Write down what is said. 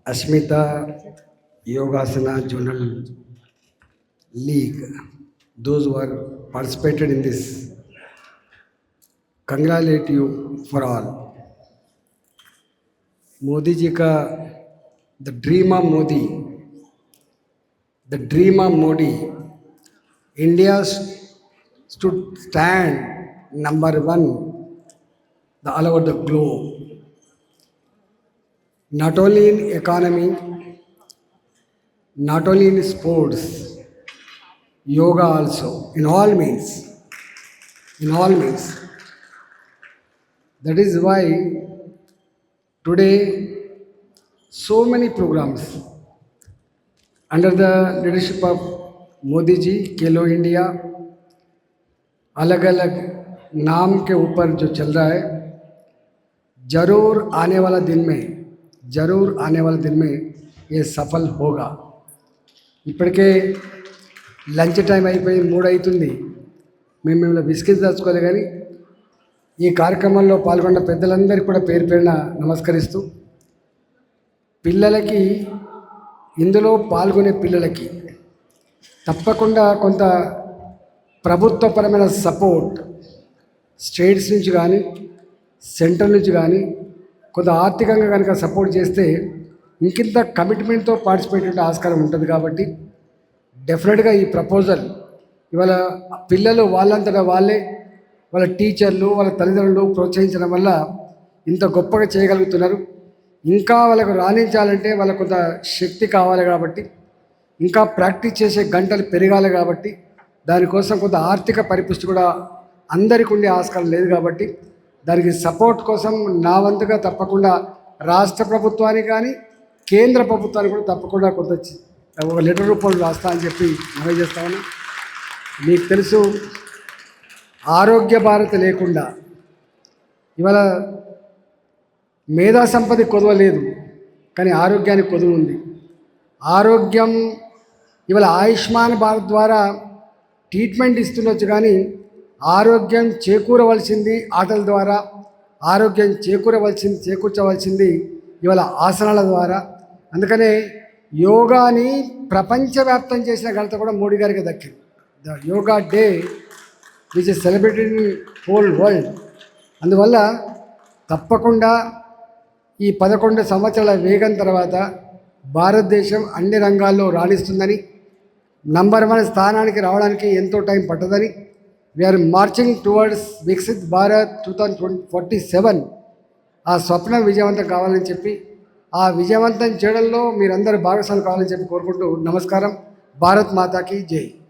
Ashmita Yogasana Journal League, those who are participated in this, congratulate you for all. Modi ji ka the dream of Modi, India stood stand number one all over the globe, not only in economy, not only in sports, yoga also, in all means. That is why today so many programs under the leadership of Modi ji, Khelo India अलग अलग नाम के ऊपर जो चल रहा है, जरूर आने वाला दिन में ये सफल होगा. ఇప్పటికే లంచ్ టైం అయిపోయి 3 అవుతుంది. మేము మిమ్మల్ని బిస్కెట్స్ తెచ్చుకోలే, కానీ ఈ కార్యక్రమంలో పాల్గొన్న పెద్దలందరికీ కూడా పేరు పేరున నమస్కరిస్తూ, పిల్లలకి ఇందులో పాల్గొనే పిల్లలకి తప్పకుండా కొంత ప్రభుత్వపరమైన సపోర్ట్ స్టేట్స్ నుంచి కానీ సెంట్రల్ నుంచి కానీ కొంత ఆర్థికంగా కనుక సపోర్ట్ చేస్తే ఇంకింత కమిట్మెంట్తో పార్టిసిపేట్ అయ్యే ఆస్కారం ఉంటుంది. కాబట్టి డెఫినెట్గా ఈ ప్రపోజల్ ఇవాళ పిల్లలు వాళ్ళంతటా వాళ్ళే వాళ్ళ టీచర్లు వాళ్ళ తల్లిదండ్రులు ప్రోత్సహించడం వల్ల ఇంత గొప్పగా చేయగలుగుతున్నారు. ఇంకా వాళ్ళకు రాణించాలంటే వాళ్ళకు కొంత శక్తి కావాలి కాబట్టి, ఇంకా ప్రాక్టీస్ చేసే గంటలు పెరగాలి కాబట్టి, దానికోసం కొంత ఆర్థిక పరిపుష్టి కూడా అందరికీ ఉండే ఆస్కారం లేదు. కాబట్టి దానికి సపోర్ట్ కోసం నా వంతుగా తప్పకుండా రాష్ట్ర ప్రభుత్వానికి కానీ కేంద్ర ప్రభుత్వానికి కూడా తప్పకుండా కొంత ఒక లెటర్ రూపంలో రాస్తా అని చెప్పి మనవి చేస్తాను. మీకు తెలుసు, ఆరోగ్య భారత లేకుండా ఇవాళ మేధా సంపద కొదువ లేదు, కానీ ఆరోగ్యానికి కొదువ ఉంది. ఆరోగ్యం ఇవాళ ఆయుష్మాన్ భారత్ ద్వారా ట్రీట్మెంట్ ఇస్తుండొచ్చు, కానీ ఆరోగ్యం చేకూరవలసింది ఆటల ద్వారా, ఆరోగ్యం చేకూర్చవలసింది ఇవాళ ఆసనాల ద్వారా. అందుకనే యోగాని ప్రపంచవ్యాప్తం చేసిన ఘనత కూడా మోడీ గారికి దక్కింది. The yoga day which is celebrated in whole world. అందువల్ల తప్పకుండా ఈ 11 సంవత్సరాల వేగం తర్వాత భారతదేశం అన్ని రంగాల్లో రాణిస్తుందని, నంబర్ 1 స్థానానికి రావడానికి ఎంతో టైం పట్టదని, we are marching towards Viksit Bharat 2047. ఆ స్వప్నం విజయవంతం కావాలని చెప్పి, ఆ విజయవంతం చేయడంలో మీరందరూ భాగస్వాములు కావాలని చెప్పి కోరుకుంటూ నమస్కారం. భారత్ మాతాకి జై.